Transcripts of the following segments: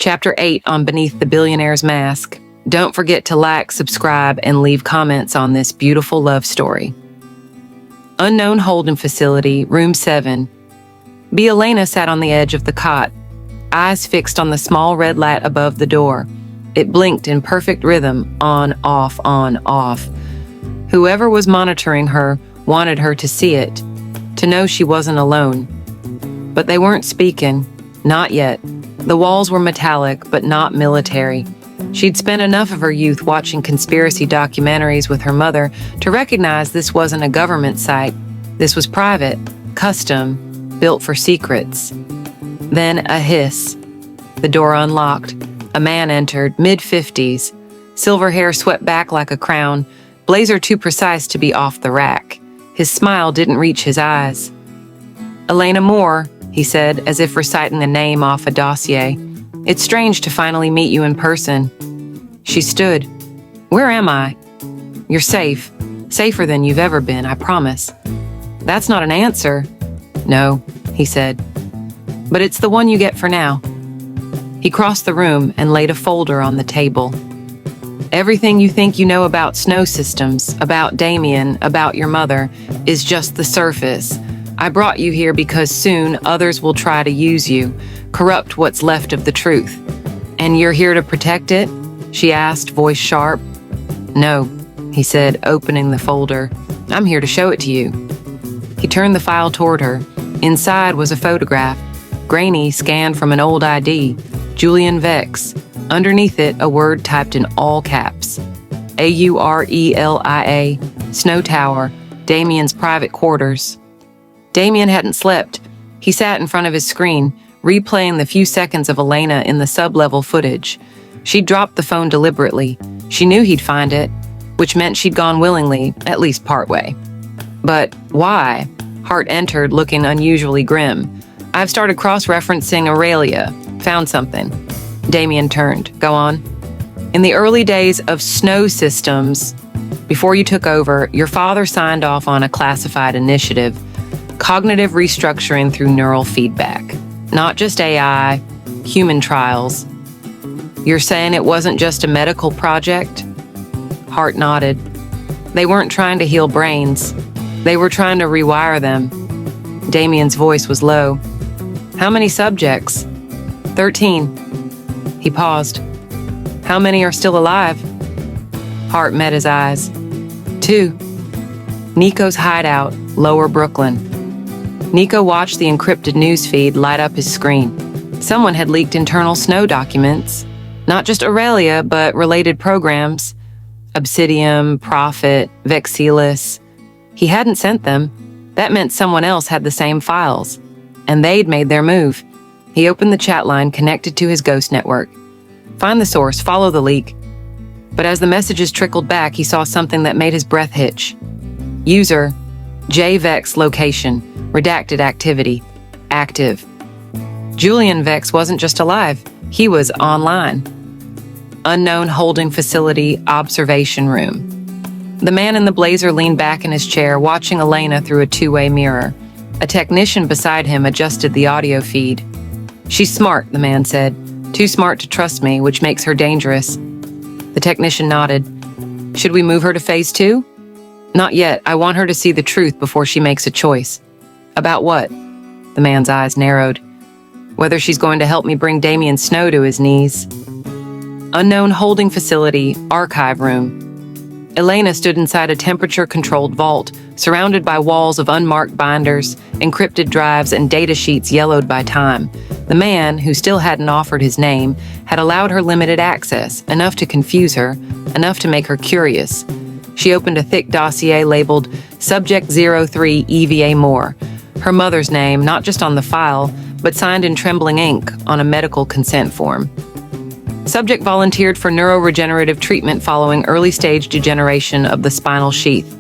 Chapter 8 on Beneath the Billionaire's Mask. Don't forget to like, subscribe, and leave comments on this beautiful love story. Unknown holding facility, room 7. Elena sat on the edge of the cot, eyes fixed on the small red light above the door. It blinked in perfect rhythm, on, off, on, off. Whoever was monitoring her wanted her to see it, to know she wasn't alone. But they weren't speaking, not yet. The walls were metallic, but not military. She'd spent enough of her youth watching conspiracy documentaries with her mother to recognize this wasn't a government site. This was private, custom, built for secrets. Then a hiss. The door unlocked. A man entered, mid-50s. Silver hair swept back like a crown, blazer too precise to be off the rack. His smile didn't reach his eyes. "Elena Moore," he said, as if reciting a name off a dossier. "It's strange to finally meet you in person." She stood. "Where am I?" "You're safe. Safer than you've ever been, I promise." "That's not an answer." "No," he said. "But it's the one you get for now." He crossed the room and laid a folder on the table. "Everything you think you know about snow systems, about Damian, about your mother, is just the surface. I brought you here because soon others will try to use you, corrupt what's left of the truth. And you're here to protect it?" she asked, voice sharp. "No," he said, opening the folder. "I'm here to show it to you." He turned the file toward her. Inside was a photograph, grainy, scanned from an old ID, Julian Vex. Underneath it, a word typed in all caps. AURELIA, Snow Tower, Damian's private quarters. Damian hadn't slept. He sat in front of his screen, replaying the few seconds of Elena in the sub-level footage. She'd dropped the phone deliberately. She knew he'd find it, which meant she'd gone willingly, at least partway. But why? Hart entered, looking unusually grim. "I've started cross-referencing Aurelia. Found something." Damian turned. "Go on." "In the early days of snow systems, before you took over, your father signed off on a classified initiative, cognitive restructuring through neural feedback. Not just AI, human trials." "You're saying it wasn't just a medical project?" Hart nodded. "They weren't trying to heal brains. They were trying to rewire them." Damian's voice was low. "How many subjects?" 13. He paused. "How many are still alive?" Hart met his eyes. 2. Nico's hideout, Lower Brooklyn. Nico watched the encrypted newsfeed light up his screen. Someone had leaked internal snow documents. Not just Aurelia, but related programs. Obsidian, Prophet, Vexilis. He hadn't sent them. That meant someone else had the same files. And they'd made their move. He opened the chat line connected to his ghost network. Find the source, follow the leak. But as the messages trickled back, he saw something that made his breath hitch. User, J Vex location, redacted activity, active. Julian Vex wasn't just alive, he was online. Unknown holding facility, observation room. The man in the blazer leaned back in his chair, watching Elena through a two-way mirror. A technician beside him adjusted the audio feed. "She's smart," the man said. "Too smart to trust me, which makes her dangerous." The technician nodded. "Should we move her to phase 2? "Not yet. I want her to see the truth before she makes a choice." "About what?" The man's eyes narrowed. "Whether she's going to help me bring Damian Snow to his knees." Unknown holding facility, archive room. Elena stood inside a temperature-controlled vault, surrounded by walls of unmarked binders, encrypted drives, and data sheets yellowed by time. The man, who still hadn't offered his name, had allowed her limited access, enough to confuse her, enough to make her curious. She opened a thick dossier labeled Subject 03 EVA Moore, her mother's name not just on the file, but signed in trembling ink on a medical consent form. Subject volunteered for neuroregenerative treatment following early-stage degeneration of the spinal sheath.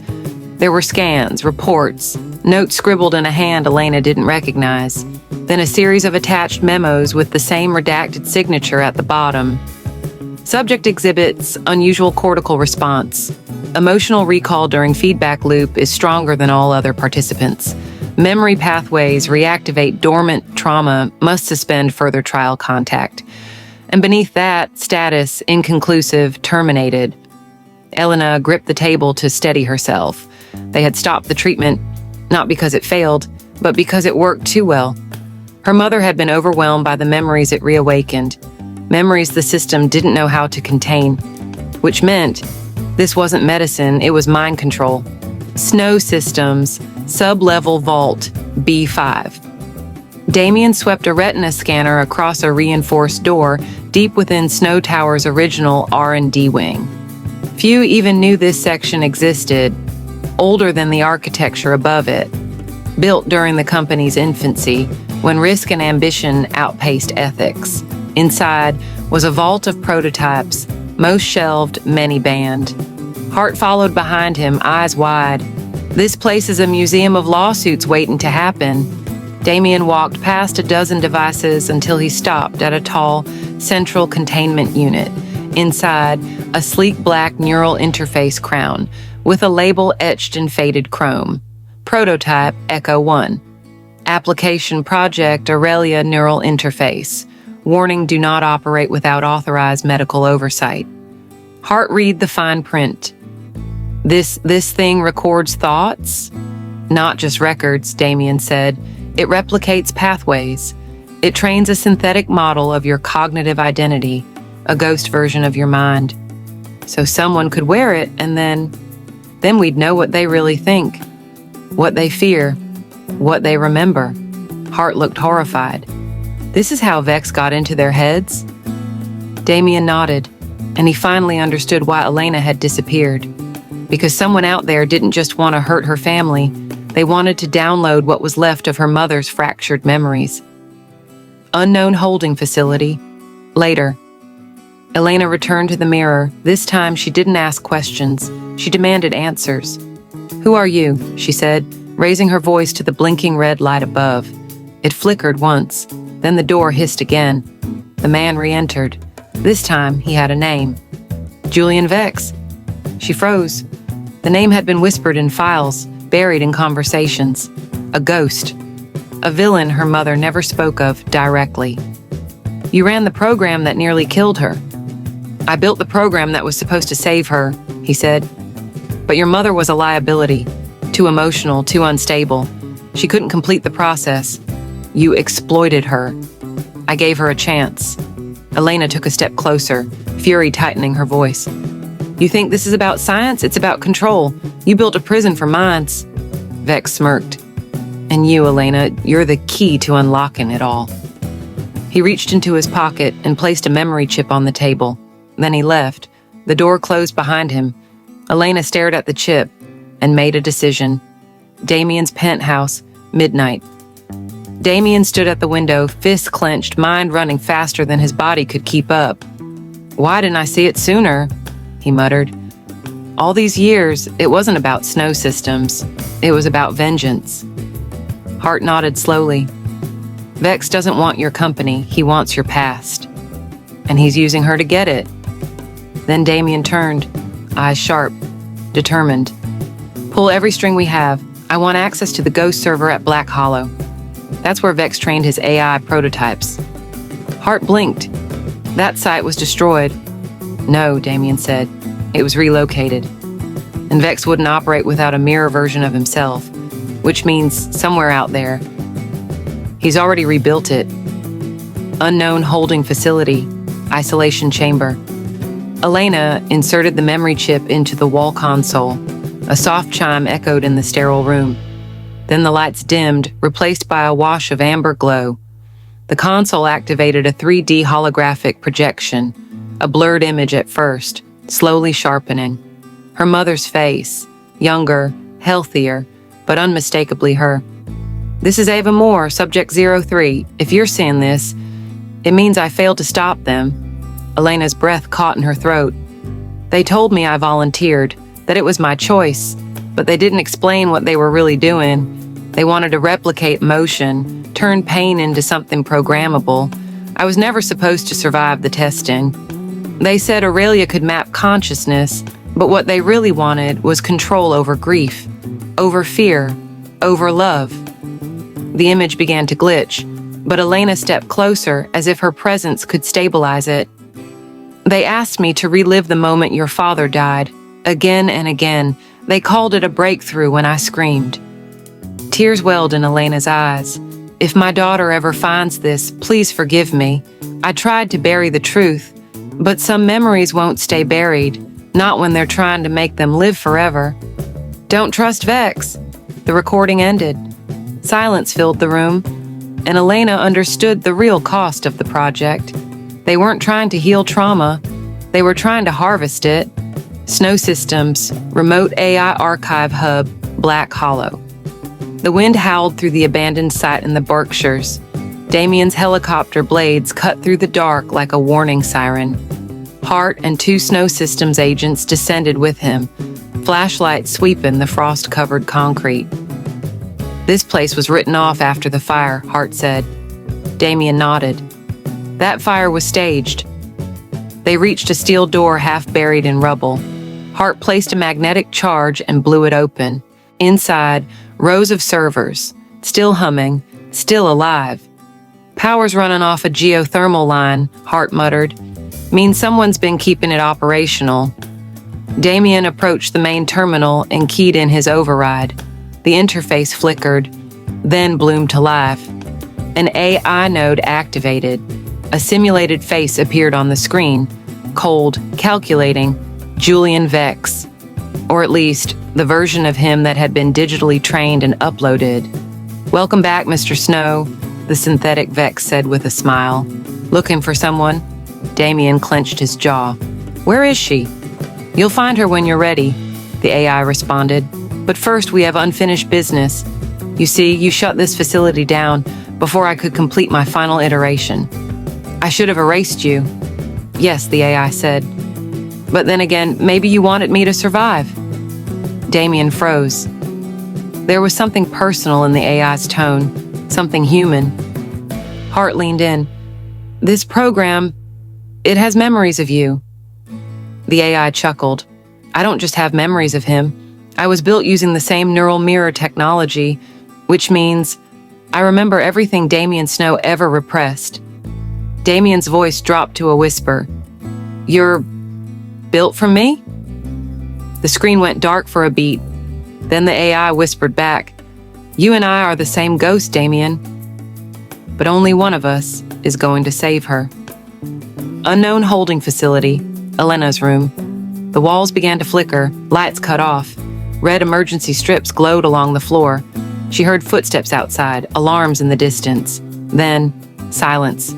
There were scans, reports, notes scribbled in a hand Elena didn't recognize, then a series of attached memos with the same redacted signature at the bottom. Subject exhibits unusual cortical response. Emotional recall during feedback loop is stronger than all other participants. Memory pathways reactivate dormant trauma, must suspend further trial contact. And beneath that, status, inconclusive, terminated. Elena gripped the table to steady herself. They had stopped the treatment, not because it failed, but because it worked too well. Her mother had been overwhelmed by the memories it reawakened, memories the system didn't know how to contain, which meant this wasn't medicine, it was mind control. Snow systems, sub-level vault, B5. Damian swept a retina scanner across a reinforced door deep within Snow Tower's original R&D wing. Few even knew this section existed, older than the architecture above it, built during the company's infancy, when risk and ambition outpaced ethics. Inside was a vault of prototypes, most shelved, many banned. Hart followed behind him, eyes wide. This place is a museum of lawsuits waiting to happen. Damian walked past a dozen devices until he stopped at a tall, central containment unit. Inside, a sleek black neural interface crown with a label etched in faded chrome. Prototype Echo 1. Application Project AURELIA Neural Interface. Warning: do not operate without authorized medical oversight. Hart read the fine print. This thing records thoughts? Not just records, Damian said. It replicates pathways. It trains a synthetic model of your cognitive identity, a ghost version of your mind. So someone could wear it, and then we'd know what they really think, what they fear, what they remember. Hart looked horrified. This is how Vex got into their heads? Damian nodded, and he finally understood why Elena had disappeared. Because someone out there didn't just want to hurt her family, they wanted to download what was left of her mother's fractured memories. Unknown holding facility. Later. Elena returned to the mirror. This time she didn't ask questions. She demanded answers. "Who are you?" she said, raising her voice to the blinking red light above. It flickered once, then the door hissed again. The man re-entered. This time he had a name. Julian Vex. She froze. The name had been whispered in files, buried in conversations. A ghost. A villain her mother never spoke of directly. "You ran the program that nearly killed her." "I built the program that was supposed to save her," he said. "But your mother was a liability. Too emotional, too unstable. She couldn't complete the process. You exploited her. I gave her a chance." Elena took a step closer, fury tightening her voice. "You think this is about science? It's about control. You built a prison for minds." Vex smirked. "And you, Elena, you're the key to unlocking it all." He reached into his pocket and placed a memory chip on the table. Then he left. The door closed behind him. Elena stared at the chip and made a decision. Damian's penthouse, midnight. Damian stood at the window, fists clenched, mind running faster than his body could keep up. "Why didn't I see it sooner?" he muttered. All these years, it wasn't about snow systems. It was about vengeance. Hart nodded slowly. "Vex doesn't want your company. He wants your past. And he's using her to get it." Then Damian turned, eyes sharp, determined. "Pull every string we have. I want access to the ghost server at Black Hollow. That's where Vex trained his AI prototypes." Hart blinked. "That site was destroyed." "No," Damian said. "It was relocated. And Vex wouldn't operate without a mirror version of himself, which means somewhere out there. He's already rebuilt it. Unknown holding facility, isolation chamber." Elena inserted the memory chip into the wall console. A soft chime echoed in the sterile room. Then the lights dimmed, replaced by a wash of amber glow. The console activated a 3D holographic projection, a blurred image at first, slowly sharpening. Her mother's face, younger, healthier, but unmistakably her. "This is Ava Moore, Subject 03. If you're seeing this, it means I failed to stop them." Elena's breath caught in her throat. "They told me I volunteered, that it was my choice, but they didn't explain what they were really doing. They wanted to replicate motion, turn pain into something programmable. I was never supposed to survive the testing. They said AURELIA could map consciousness, but what they really wanted was control over grief, over fear, over love." The image began to glitch. but Elena stepped closer as if her presence could stabilize it. They asked me to relive the moment your father died. Again and again, they called it a breakthrough when I screamed. Tears welled in Elena's eyes. If my daughter ever finds this, please forgive me. I tried to bury the truth, but some memories won't stay buried, not when they're trying to make them live forever. Don't trust Vex. The recording ended. Silence filled the room, and Elena understood the real cost of the project. They weren't trying to heal trauma. They were trying to harvest it. Snow Systems, Remote AI Archive Hub, Black Hollow. The wind howled through the abandoned site in the Berkshires. Damian's helicopter blades cut through the dark like a warning siren. Hart and 2 Snow Systems agents descended with him, flashlights sweeping the frost-covered concrete. This place was written off after the fire, Hart said. Damian nodded. That fire was staged. They reached a steel door half buried in rubble. Hart placed a magnetic charge and blew it open. Inside, rows of servers, still humming, still alive. Power's running off a geothermal line, Hart muttered. Means someone's been keeping it operational. Damian approached the main terminal and keyed in his override. The interface flickered, then bloomed to life. An AI node activated. A simulated face appeared on the screen, cold, calculating, Julian Vex. Or at least, the version of him that had been digitally trained and uploaded. Welcome back, Mr. Snow, the synthetic Vex said with a smile. Looking for someone? Damian clenched his jaw. Where is she? You'll find her when you're ready, the AI responded. But first, we have unfinished business. You see, you shut this facility down before I could complete my final iteration. I should have erased you. Yes, the AI said. But then again, maybe you wanted me to survive. Damian froze. There was something personal in the AI's tone, something human. Hart leaned in. This program, it has memories of you. The AI chuckled. I don't just have memories of him. I was built using the same neural mirror technology, which means I remember everything Damian Snow ever repressed. Damian's voice dropped to a whisper. You're built from me? The screen went dark for a beat. Then the AI whispered back, You and I are the same ghost, Damian. But only one of us is going to save her. Unknown holding facility, Elena's room. The walls began to flicker, lights cut off. Red emergency strips glowed along the floor. She heard footsteps outside, alarms in the distance. Then, silence.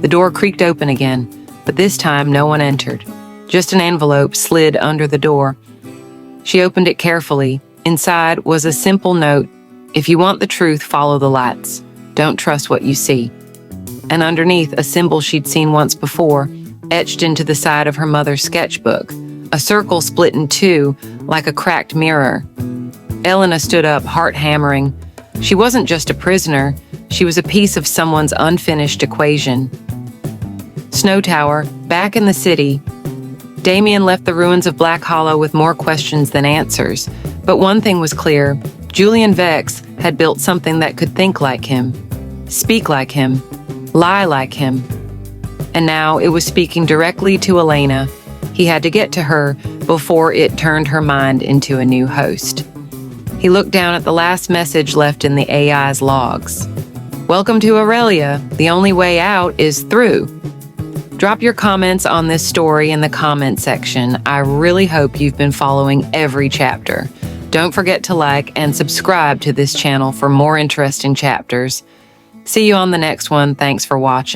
The door creaked open again, but this time no one entered. Just an envelope slid under the door. She opened it carefully. Inside was a simple note. If you want the truth, follow the lights. Don't trust what you see. And underneath, a symbol she'd seen once before, etched into the side of her mother's sketchbook. A circle split in two, like a cracked mirror. Elena stood up, heart hammering. She wasn't just a prisoner. She was a piece of someone's unfinished equation. Snow Tower, back in the city. Damian left the ruins of Black Hollow with more questions than answers. But one thing was clear. Julian Vex had built something that could think like him, speak like him, lie like him. And now it was speaking directly to Elena. He had to get to her before it turned her mind into a new host. He looked down at the last message left in the AI's logs. Welcome to Aurelia. The only way out is through. Drop your comments on this story in the comment section. I really hope you've been following every chapter. Don't forget to like and subscribe to this channel for more interesting chapters. See you on the next one. Thanks for watching.